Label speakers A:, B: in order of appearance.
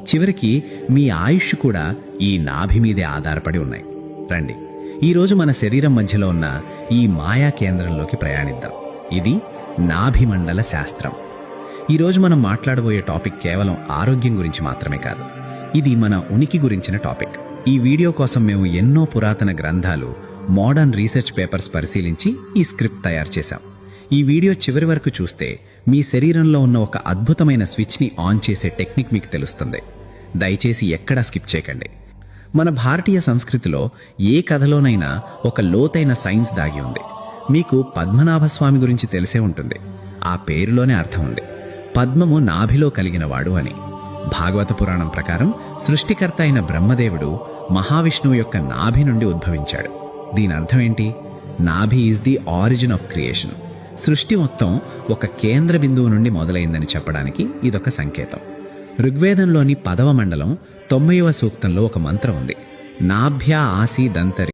A: చివరికి మీ ఆయుష్ కూడా ఈ నాభి మీదే ఆధారపడి ఉన్నాయి. రండి, ఈరోజు మన శరీరం మధ్యలో ఉన్న ఈ మాయా కేంద్రంలోకి ప్రయాణిద్దాం. ఇది నాభిమండల శాస్త్రం. ఈరోజు మనం మాట్లాడబోయే టాపిక్ కేవలం ఆరోగ్యం గురించి మాత్రమే కాదు, ఇది మన ఉనికి గురించిన టాపిక్. ఈ వీడియో కోసం మేము ఎన్నో పురాతన గ్రంథాలు, మోడర్న్ రీసెర్చ్ పేపర్స్ పరిశీలించి ఈ స్క్రిప్ట్ తయారు చేశాం. ఈ వీడియో చివరి వరకు చూస్తే మీ శరీరంలో ఉన్న ఒక అద్భుతమైన స్విచ్ని ఆన్ చేసే టెక్నిక్ మీకు తెలుస్తుంది. దయచేసి ఎక్కడా స్కిప్ చేయకండి. మన భారతీయ సంస్కృతిలో ఏ కథలోనైనా ఒక లోతైన సైన్స్ దాగి ఉంది. మీకు పద్మనాభస్వామి గురించి తెలిసే ఉంటుంది. ఆ పేరులోనే అర్థం ఉంది, పద్మము నాభిలో కలిగినవాడు అని. భాగవత పురాణం ప్రకారం సృష్టికర్త అయిన బ్రహ్మదేవుడు మహావిష్ణువు యొక్క నాభి నుండి ఉద్భవించాడు. దీని అర్థం ఏంటి? నాభి is the origin of creation. సృష్టి మొత్తం ఒక కేంద్ర బిందువు నుండి మొదలైందని చెప్పడానికి ఇదొక సంకేతం. ఋగ్వేదంలోని 10వ మండలం 9వ సూక్తంలో ఒక మంత్రం ఉంది, నాభ్యా ఆసీ దంతరి